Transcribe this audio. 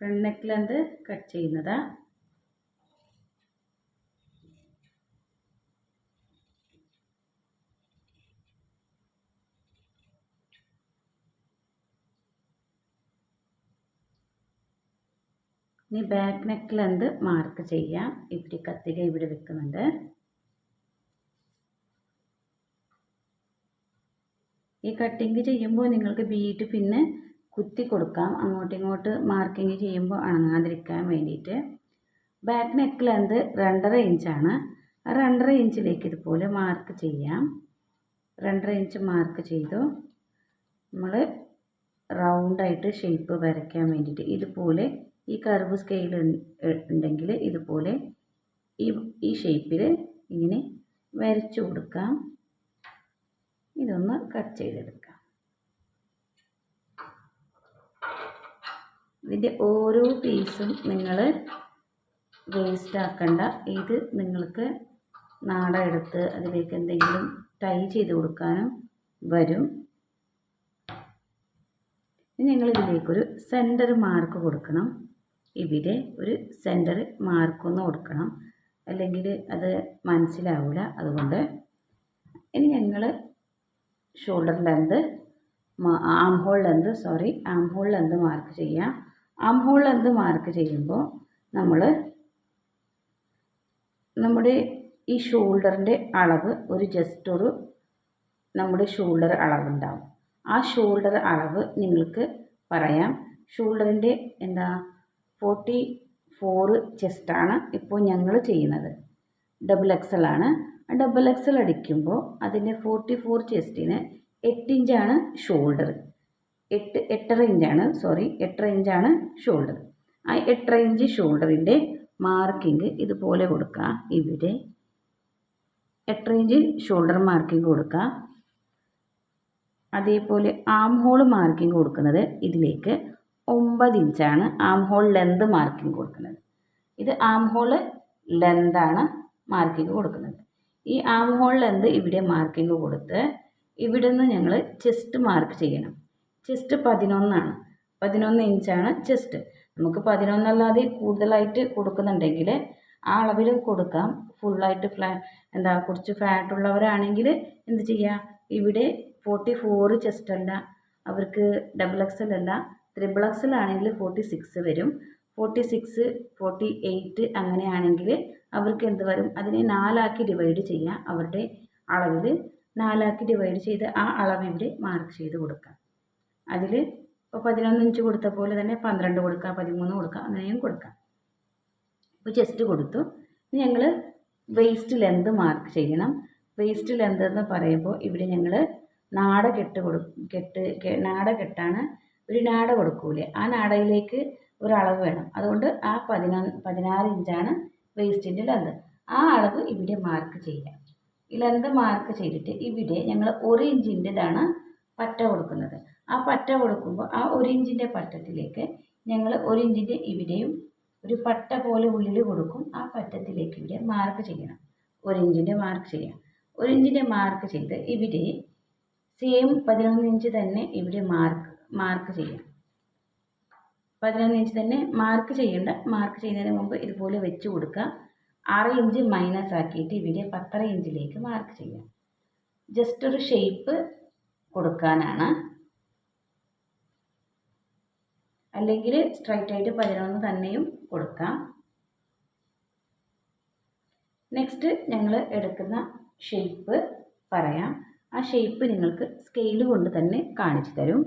Front neck length cut ചെയ്യുന്നത്. ഇനി back neck length mark ചെയ്യാം. ഇവിടെ കത്തിക ഇവിടെ വെക്കുന്നുണ്ട്. ഈ കട്ടിങ് ചെയ്യുമ്പോൾ നിങ്ങൾക്ക് ബീഡ് പിന്നെ കുത്തി കൊടുക്കാം, അങ്ങോട്ടും ഇങ്ങോട്ട് മാർക്കിങ് ചെയ്യുമ്പോൾ അണങ്ങാതിരിക്കാൻ വേണ്ടിയിട്ട്. ബാക്ക് നെക്ക് ലെന്ത് 2.5 ഇഞ്ചാണ്. ആ 2.5 ഇഞ്ചിലേക്ക് ഇതുപോലെ മാർക്ക് ചെയ്യാം. 2.5 ഇഞ്ച് മാർക്ക് ചെയ്തു. നമ്മൾ റൗണ്ടായിട്ട് ഷേപ്പ് വരയ്ക്കാൻ വേണ്ടിയിട്ട് ഇതുപോലെ ഈ കർവ് സ്കെയിൽ ഉണ്ടെങ്കിൽ ഇതുപോലെ ഈ ഷേപ്പിൽ ഇങ്ങനെ വരച്ചു കൊടുക്കാം. ഇതൊന്ന് കട്ട് ചെയ്തെടുക്കാം. ഇതിൻ്റെ ഓരോ പീസും നിങ്ങൾ വേസ്റ്റ് ആക്കണ്ട. ഇത് നിങ്ങൾക്ക് നാട എടുത്ത് അതിലേക്ക് എന്തെങ്കിലും ടൈ ചെയ്ത് കൊടുക്കാനും വരും. ഇനി നിങ്ങൾ ഇതിലേക്കൊരു സെൻറ്റർ മാർക്ക് കൊടുക്കണം. ഇവിടെ ഒരു സെൻറ്റർ മാർക്കൊന്ന് കൊടുക്കണം, അല്ലെങ്കിൽ അത് മനസ്സിലാവില്ല. അതുകൊണ്ട് ഇനി ഞങ്ങൾ shoulder length arm hole length mark ചെയ്യാം. ആം ഹോൾ ലെന്ത് മാർക്ക് ചെയ്യുമ്പോൾ നമ്മുടെ ഈ ഷോൾഡറിൻ്റെ അളവ് ജസ്റ്റ് ഒരു നമ്മുടെ ഷോൾഡർ അളവുണ്ടാവും. ആ ഷോൾഡർ അളവ് നിങ്ങൾക്ക് പറയാം. ഷോൾഡറിൻ്റെ 44 ചെസ്റ്റാണ് ഇപ്പോൾ ഞങ്ങൾ ചെയ്യുന്നത്. XXL ആണ്. XXL അടിക്കുമ്പോൾ അതിൻ്റെ 44 ചെസ്റ്റിന് 8 ഇഞ്ചാണ് ഷോൾഡർ. 8.5 ഇഞ്ചാണ് ഷോൾഡർ. ആ 8.5 ഇഞ്ച് ഷോൾഡറിൻ്റെ മാർക്കിങ് ഇതുപോലെ കൊടുക്കുക. ഇവിടെ 8.5 ഇഞ്ച് ഷോൾഡർ മാർക്കിങ് കൊടുക്കുക. അതേപോലെ ആം ഹോൾ മാർക്കിങ് കൊടുക്കുന്നത് ഇതിലേക്ക് 9 ഇഞ്ചാണ് ആം ഹോൾ ലെന്ത് മാർക്കിങ് കൊടുക്കുന്നത്. ഇത് ആം ഹോൾ ലെന്താണ് മാർക്കിങ് കൊടുക്കുന്നത്. ഈ ആം ഹോൾ ലെന്ത് ഇവിടെ മാർക്കിങ് കൊടുത്ത് ഇവിടെ നിന്ന് ഞങ്ങൾ ചെസ്റ്റ് മാർക്ക് ചെയ്യണം. ചെസ്റ്റ് 11 ആണ്. 11 ഇഞ്ചാണ് ചെസ്റ്റ്. നമുക്ക് 11 അല്ലാതെ കൂടുതലായിട്ട് കൊടുക്കുന്നുണ്ടെങ്കിൽ ആ അളവിൽ കൊടുക്കാം. ഫുള്ളായിട്ട് കുറച്ച് ഫാറ്റ് ഉള്ളവരാണെങ്കിൽ എന്ത് ചെയ്യുക, ഇവിടെ 44 ചെസ്റ്റ് അല്ല, അവർക്ക് XXL അല്ല, XXL ആണെങ്കിൽ 46 വരും. 46, 48 അങ്ങനെയാണെങ്കിൽ അവർക്ക് എന്ത് വരും, അതിനെ 4 ആക്കി ഡിവൈഡ് ചെയ്യുക. അവരുടെ അളവിൽ 4 ആക്കി ഡിവൈഡ് ചെയ്ത് ആ അളവ് ഇവിടെ മാർക്ക് ചെയ്ത് കൊടുക്കാം. അതിൽ ഇപ്പോൾ 11 ഇഞ്ച് കൊടുത്ത പോലെ തന്നെ 12 കൊടുക്കാം, 13 കൊടുക്കാം, അങ്ങനെയും കൊടുക്കാം. ഇപ്പോൾ ചെസ്റ്റ് കൊടുത്തു. ഇനി ഞങ്ങൾ വേസ്റ്റ് ലെന്ത് മാർക്ക് ചെയ്യണം. വേസ്റ്റ് ലെന്ത് എന്ന് പറയുമ്പോൾ ഇവിടെ ഞങ്ങൾ നാട കെട്ടാണ്. ഒരു നാട കൊടുക്കൂലേ, ആ നാടയിലേക്ക് ഒരളവ് വേണം. അതുകൊണ്ട് ആ 16 ഇഞ്ചാണ് വേസ്റ്റിൻ്റെ ലെന്ത്. ആ അളവ് ഇവിടെ മാർക്ക് ചെയ്യാം. ഈ ലെന്ത് മാർക്ക് ചെയ്തിട്ട് ഇവിടെ ഞങ്ങൾ 1 ഇഞ്ചിൻ്റെതാണ് പറ്റ കൊടുക്കുന്നത്. ആ പറ്റ കൊടുക്കുമ്പോൾ ആ 1 ഇഞ്ചിൻ്റെ പറ്റത്തിലേക്ക് ഞങ്ങൾ 1 ഇഞ്ചിൻ്റെ ഇവിടെയും ഒരു പട്ട പോലെ ഉള്ളിൽ കൊടുക്കും. ആ പറ്റത്തിലേക്ക് ഇവിടെ മാർക്ക് ചെയ്യണം. 1 ഇഞ്ചിൻ്റെ മാർക്ക് ചെയ്യാം. 1 ഇഞ്ചിൻ്റെ മാർക്ക് ചെയ്ത് ഇവിടെ സെയിം 11 ഇഞ്ച് തന്നെ ഇവിടെ മാർക്ക് ചെയ്യാം. 11 ഇഞ്ച് തന്നെ മാർക്ക് ചെയ്യേണ്ട. മാർക്ക് ചെയ്യുന്നതിന് മുമ്പ് ഇതുപോലെ വെച്ച് കൊടുക്കുക. 6 ഇഞ്ച് മൈനസ് ആക്കിയിട്ട് ഇവിടെ 10 ഇഞ്ചിലേക്ക് മാർക്ക് ചെയ്യാം. ജസ്റ്റ് ഒരു ഷേപ്പ് കൊടുക്കാനാണ്. അല്ലെങ്കിൽ സ്ട്രൈറ്റ് ആയിട്ട് 11 തന്നെയും കൊടുക്കാം. നെക്സ്റ്റ് ഞങ്ങൾ എടുക്കുന്ന ഷേപ്പ് പറയാം. ആ ഷേപ്പ് നിങ്ങൾക്ക് സ്കെയിൽ കൊണ്ട് തന്നെ കാണിച്ചു തരും.